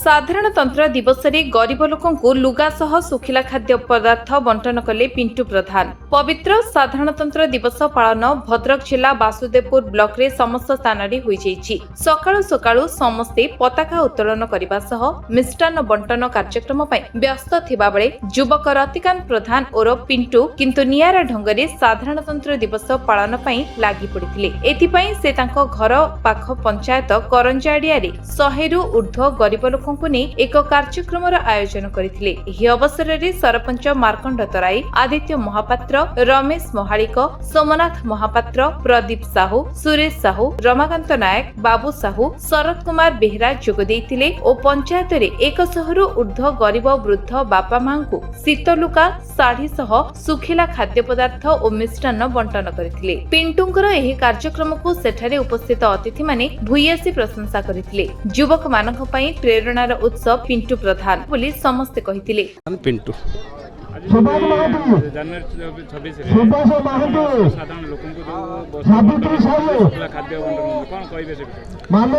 साधारणतंत्र दिवस रे गरीब लोकंकु लुगा सह सुखिला खाद्य पदार्थ बंटन कले पिंटू प्रधान। पवित्र साधारणतंत्र दिवस पालन भद्रक जिला वासुदेवपुर ब्लॉक रे समस्त स्थान रे होई जाईछि। सकाळु सकाळु समस्ते पताका उत्तोलन करबा सह मिष्टान्न बंटन कार्यक्रम पई व्यस्त थिबा बेले युवक रतिकांत प्रधान और पिंटू किंतु नियारा ढंगरे साधारणतंत्र दिवस पालन पई लागि पड़िथिले। एथि पई से तांको घर पाख पंचायत करंजाडिया रे 100 रु ऊर्ध्व गरीब लोकंकु ने एक कार्यक्रम आयोजन करथिले। एही अवसर रे सरपंच मार्कंड तराई, आदित्य महापात्र, रमेश महालिक, सोमनाथ महापात्र, प्रदीप साहू, सुरेश साहू, रमाकांत नायक, बाबू साहू, शरद कुमार बेहरा जोग देइथिले ओ पंचायत रे 100 रु ऊर्ध्व गरीब वृद्ध बापा मांकु शीतलुका साड़ी सह सुखिला खाद्य पदार्थ और मिष्टान्न बंटन करथिले। पिंटूंकर एही कार्यक्रम को सेठारे उपस्थित अतिथि माने भूयसी प्रशंसा करथिले। युवक मानक पई प्रेरणार उत्सव पिंटू प्रधान बोली समस्त कहिथिले। पिंटू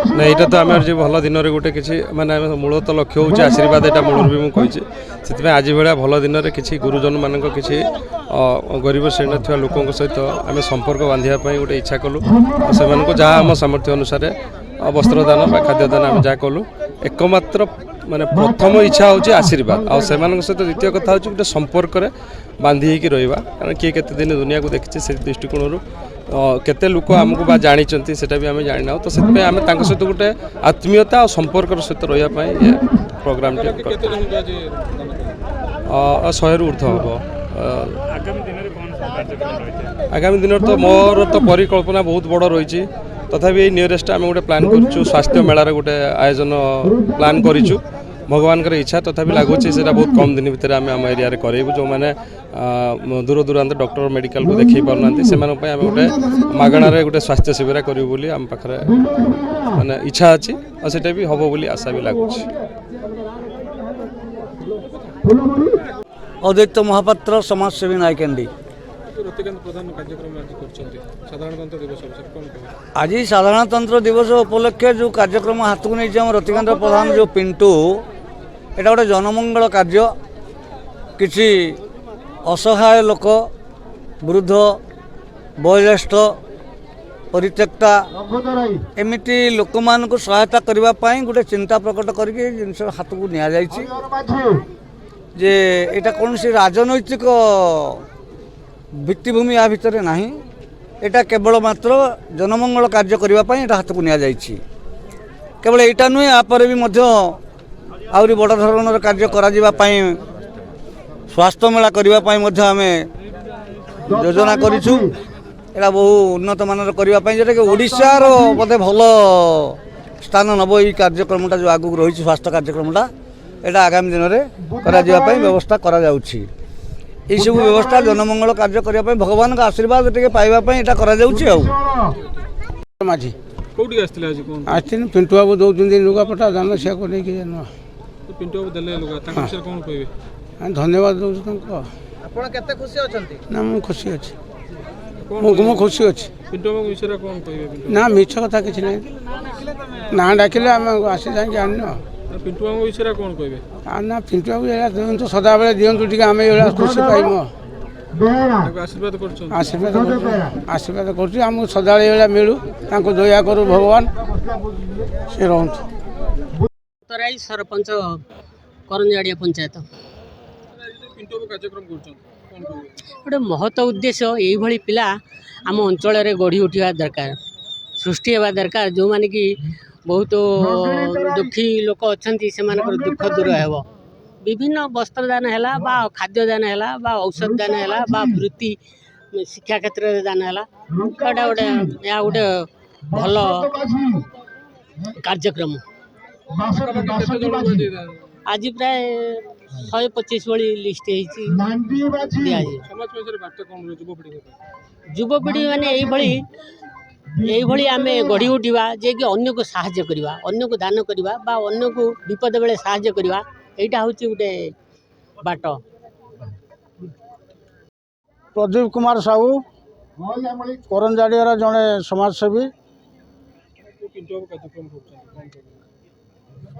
ना ये तो आम जो भल दिन में गोटे किसी माने मूल तो लक्ष्य हूँ आशीर्वाद यहाँ मूल भी मुझे से आज भाया भल दिन में किसी गुरुजन मान किसी गरीब श्रेणी थी लोकों सहित आम संपर्क बांधापी गोटे इच्छा कलु से जहाँ आम सामर्थ्य अनुसार वस्त्रदान खाद्यदान आम जहाँ कलु एकमात्र माने प्रथम इच्छा हूँ आशीर्वाद आ सहित द्वितीय कथा हूँ गोटे संपर्क बांधी होकर रहा कारण किए केते दिन दुनिया को देखिए से दृष्टिकोण केते लोक आमको बा जानी सेटा भी आम जाना तो से आम सहित गोटे आत्मीयता और संपर्क सहित रही ये प्रोग्राम 100 रु ऊर्ध्व हम आगामी दिन तो मोर तो परिकल्पना बहुत बड़ रही तथापि नियरेस्ट आम गोटे प्लान करूँ स्वास्थ्य मेलार गोटे आयोजन प्लान करूँ भगवान इच्छा तथापि लगुच से बहुत कम दिन भितर आम आम एरिया करेबू जो मैंने दूर दूरांत डॉक्टर मेडिकल को देखी पारना से गोटे मागणार गोटे स्वास्थ्य शिविर करूँ बोली आम पाखे माने इच्छा अच्छी और सेटा भी हम बोली आशा भी लगुच। अद्वैत महापात्र समाजसेवी नायकेंडी आज साधारणतंत्र दिवस उपलक्षे जो कार्यक्रम हाथ को नहीं रतिकांत प्रधान जो पिंटू एटा गोटे जनमंगल कार्य किसी असहाय लोक वृद्ध वयोज्येष्ठ परित्यक्ता एमती लोक मान को सहायता करने गोटे चिंता प्रकट करके जिनस हाथ को नि जे एटा कौन सी राजनैतिक भित्तिभूमि या भितर नहीं एटा केवल मात्र जनमंगल कार्य करने हाथ को नि केवल यहाँ नुहे यापर भी आहरी बड़ धरणर कार्य कराई स्वास्थ्य मेला करने आम योजना करूँ एटा बहु उन्नत मानर करने जोटा कि ओडिशार बोधे भल स्थान नब ये कार्यक्रमटा जो आगू रही स्वास्थ्य कार्यक्रमटा एटा आगामी दिन में कर व्यवस्था करा जाउछि। यही सब व्यवस्था जनमंगल कार्य करने भगवान का आशीर्वाद टे पाइबापी यहाँ माझी आसती पिंटू बाबू दौरान लुगापटा दान से पिंटू बाबू देले लुगा तांका विषय कोन कहबे धन्यवाद दौर ना मुझे खुशी अच्छे मुझे खुशी अच्छे पिंटू बाबू विषय कोन कहबे ना मिछ कथा किसी ना ना डाकिले आम आसी जाए जान पिंटू बाबू विषय कोन कहबे ना पिंटू बाबू ये दिंतु सदा बेले दिंतु टी आम ये खुशी पाइम आशीर्वाद करमको सदा मिलू दया करू भगवान से रहतु। तराई सरपंच करंजाड़िया पंचायत गोटे महत्व उद्देश्य यही पिला आम अंचल गढ़ी उठा दरकार सृष्टि होगा दरकार जो माने कि बहुत दुखी लोक अच्छा से दुख दूर हो विभिन्न वस्त्रदान है खाद्यदान है औषध दान है वृत्ति शिक्षा क्षेत्र में दान है गोटे गोटे भल कार्यक्रम आज प्राय 125 वाली लिस्ट युवपीढ़ी मैंने यही आम गढ़ी उठा जे कि अन्य को साहाय्य करवा अन्य को दान करवा अन्य को विपद बेले साहाय्य करवा यहाँ हूँ गोटे बाट। प्रदीप कुमार साहू करंजाड़िया जड़े समाजसेवी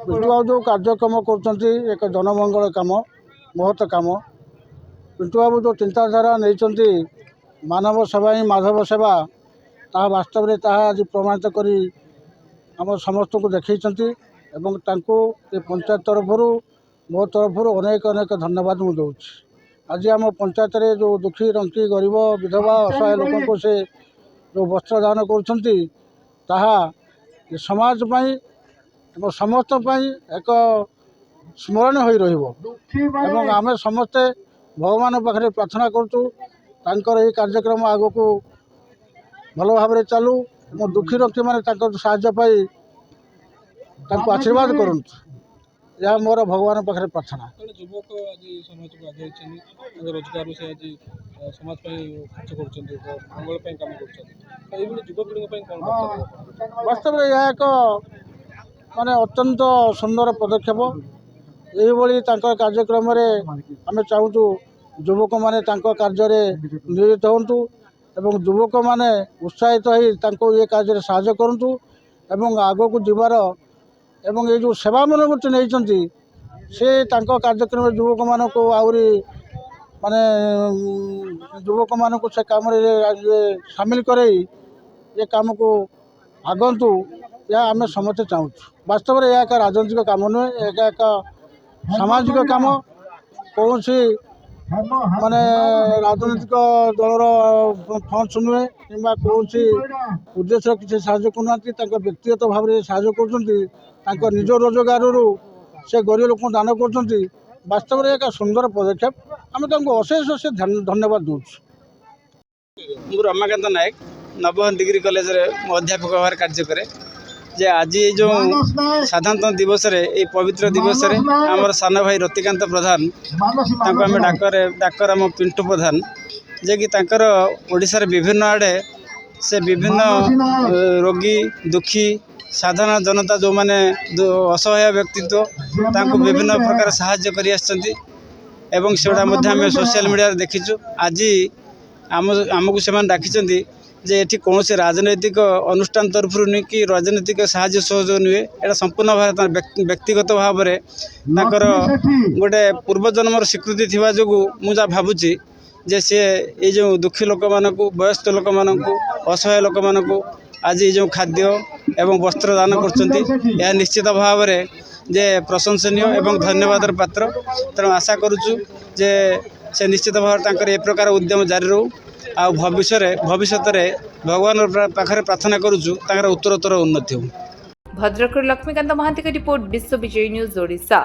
ପିଣ୍ଟୁ ବାବୁ ଯେଉଁ କାର୍ଯ୍ୟକ୍ରମ କରୁଛନ୍ତି ଏକ ଜନମଙ୍ଗଳ କାମ, ମହତ କାମ। ପିଣ୍ଟୁ ବାବୁ ଯେଉଁ ଚିନ୍ତାଧାରା ନେଇଛନ୍ତି ମାନବ ସେବା ହିଁ ମାଧବ ସେବା, ତାହା ବାସ୍ତବରେ ତାହା ଆଜି ପ୍ରମାଣିତ କରି ଆମ ସମସ୍ତଙ୍କୁ ଦେଖାଇଛନ୍ତି ଏବଂ ତାଙ୍କୁ ଏ ପଞ୍ଚାୟତ ତରଫରୁ ମୋ ତରଫରୁ ଅନେକ ଅନେକ ଧନ୍ୟବାଦ ମୁଁ ଦେଉଛି। ଆଜି ଆମ ପଞ୍ଚାୟତରେ ଯେଉଁ ଦୁଃଖୀ ରଙ୍କି ଗରିବ ବିଧବା ଅସହାୟ ଲୋକଙ୍କୁ ସେ ଯେଉଁ ବସ୍ତ୍ର ଦାନ କରୁଛନ୍ତି ତାହା ଏ ସମାଜ ପାଇଁ ଏବଂ ସମସ୍ତ ପାଇଁ ଏକ ସ୍ମରଣୀୟ ହୋଇ ରହିବ ଏବଂ ଆମେ ସମସ୍ତେ ଭଗବାନଙ୍କ ପାଖରେ ପ୍ରାର୍ଥନା କରୁଛୁ ତାଙ୍କର ଏହି କାର୍ଯ୍ୟକ୍ରମ ଆଗକୁ ଭଲ ଭାବରେ ଚାଲୁ ଏବଂ ଦୁଃଖୀ ରକ୍ଷୀମାନେ ତାଙ୍କ ସାହାଯ୍ୟ ପାଇ ତାଙ୍କୁ ଆଶୀର୍ବାଦ କରନ୍ତୁ। ଏହା ମୋର ଭଗବାନଙ୍କ ପାଖରେ ପ୍ରାର୍ଥନା। ଜଣେ ଯୁବକ ଆଜି ସମାଜକୁ ଆଗେଇଛନ୍ତି, ତାଙ୍କ ରୋଜଗାରରୁ ସେ ଆଜି ସମାଜ ପାଇଁ ଖର୍ଚ୍ଚ କରୁଛନ୍ତି, ମଙ୍ଗଳ ପାଇଁ କାମ କରୁଛନ୍ତି। ତ ଏଇଭଳି ଯୁବପିଢ଼ିଙ୍କ ପାଇଁ କ'ଣ ବକ୍ତବ୍ୟ? ବାସ୍ତବରେ ଏହା ଏକ ଅତ୍ୟନ୍ତ ସୁନ୍ଦର ପଦକ୍ଷେପ। ଏହିଭଳି ତାଙ୍କ କାର୍ଯ୍ୟକ୍ରମରେ ଆମେ ଚାହୁଁଛୁ ଯୁବକମାନେ ତାଙ୍କ କାର୍ଯ୍ୟରେ ନିୟୋଜିତ ହୁଅନ୍ତୁ ଏବଂ ଯୁବକମାନେ ଉତ୍ସାହିତ ହୋଇ ତାଙ୍କୁ ଏ କାର୍ଯ୍ୟରେ ସାହାଯ୍ୟ କରନ୍ତୁ ଏବଂ ଆଗକୁ ଯିବାର ଏବଂ ଏ ଯେଉଁ ସେବା ମନୋବୃତ୍ତି ନେଇଛନ୍ତି ସେ ତାଙ୍କ କାର୍ଯ୍ୟକ୍ରମରେ ଯୁବକମାନଙ୍କୁ ଆହୁରି ଯୁବକମାନଙ୍କୁ ସେ କାମରେ ସାମିଲ କରେଇ ଏ କାମକୁ ଆଗନ୍ତୁ, ଏହା ଆମେ ସମସ୍ତେ ଚାହୁଁଛୁ। ବାସ୍ତବରେ ଏହା ଏକ ରାଜନୈତିକ କାମ ନୁହେଁ, ଏହା ଏକ ସାମାଜିକ କାମ। କୌଣସି ରାଜନୈତିକ ଦଳର ଫଣ୍ଡସ୍ ନୁହେଁ କିମ୍ବା କୌଣସି ଉଦ୍ଦେଶ୍ୟ କିଛି ସାହାଯ୍ୟ କରୁନାହାନ୍ତି। ତାଙ୍କ ବ୍ୟକ୍ତିଗତ ଭାବରେ ସାହାଯ୍ୟ କରୁଛନ୍ତି, ତାଙ୍କ ନିଜ ରୋଜଗାରରୁ ସେ ଗରିବ ଲୋକଙ୍କୁ ଦାନ କରୁଛନ୍ତି। ବାସ୍ତବରେ ଏକ ସୁନ୍ଦର ପଦକ୍ଷେପ, ଆମେ ତାଙ୍କୁ ଅଶେଷ ଧନ୍ୟବାଦ ଦେଉଛୁ। ମୁଁ ରମାକାନ୍ତ ନାୟକ ନବଘନ ଡିଗ୍ରୀ କଲେଜରେ ମୁଁ ଅଧ୍ୟାପକ ଭାବରେ କାର୍ଯ୍ୟ କରେ। ଯେ ଆଜି এই ଯେଉଁ ସାଧାରଣତନ୍ତ୍ର ଦିବସରେ এই ପବିତ୍ର ଦିବସରେ ଆମର ସାନ ଭାଇ ରତିକାନ୍ତ ପ୍ରଧାନ, ତାଙ୍କୁ ଆମେ ଡାକର ଆମ ପିଣ୍ଟୁ ପ୍ରଧାନ, ଯେ କି ତାଙ୍କର ଓଡ଼ିଶାରେ ବିଭିନ୍ନ ଆଡ଼େ ସେ ବିଭିନ୍ନ ରୋଗୀ ଦୁଃଖୀ ସାଧାରଣ ଜନତା ଯେଉଁମାନେ ଅସହାୟ ବ୍ୟକ୍ତିତ୍ୱ ତାଙ୍କୁ ବିଭିନ୍ନ ପ୍ରକାର ସାହାଯ୍ୟ କରି ଆସିଛନ୍ତି ଏବଂ ସେଗୁଡ଼ା ମଧ୍ୟ ଆମେ ସୋସିଆଲ ମିଡ଼ିଆରେ ଦେଖିଛୁ। ଆଜି ଆମକୁ ସେମାନେ ଡାକିଛନ୍ତି ଯେ ଏଠି କୌଣସି ରାଜନୈତିକ ଅନୁଷ୍ଠାନ ତରଫରୁ ନୁହେଁ କି ରାଜନୈତିକ ସାହାଯ୍ୟ ସହଯୋଗ ନୁହେଁ, ଏଇଟା ସମ୍ପୂର୍ଣ୍ଣ ଭାବରେ ବ୍ୟକ୍ତିଗତ ଭାବରେ ତାଙ୍କର ଗୋଟେ ପୂର୍ବଜନ୍ମର ସ୍ୱୀକୃତି ଥିବା ଯୋଗୁଁ ମୁଁ ଯାହା ଭାବୁଛି ଯେ ସେ ଏଇ ଯେଉଁ ଦୁଃଖୀ ଲୋକମାନଙ୍କୁ, ବୟସ୍କ ଲୋକମାନଙ୍କୁ, ଅସହାୟ ଲୋକମାନଙ୍କୁ ଆଜି ଏଇ ଯେଉଁ ଖାଦ୍ୟ ଏବଂ ବସ୍ତ୍ର ଦାନ କରୁଛନ୍ତି, ଏହା ନିଶ୍ଚିତ ଭାବରେ ଯେ ପ୍ରଶଂସନୀୟ ଏବଂ ଧନ୍ୟବାଦର ପାତ୍ର। ତେଣୁ ଆଶା କରୁଛୁ ଯେ ସେ ନିଶ୍ଚିତ ଭାବରେ ତାଙ୍କର ଏ ପ୍ରକାର ଉଦ୍ୟମ ଜାରି ରହୁ। ଆଉ ଭବିଷ୍ୟତରେ ଭଗବାନଙ୍କ ପାଖରେ ପ୍ରାର୍ଥନା କରୁଛୁ ତାଙ୍କର ଉତ୍ତରୋତ୍ତର ଉନ୍ନତି ହେଉ। ଭଦ୍ରକରୁ ଲକ୍ଷ୍ମୀକାନ୍ତ ମହାନ୍ତିଙ୍କ ରିପୋର୍ଟ, ବିଶ୍ୱ ବିଜୟ ନ୍ୟୁଜ୍, ଓଡ଼ିଶା।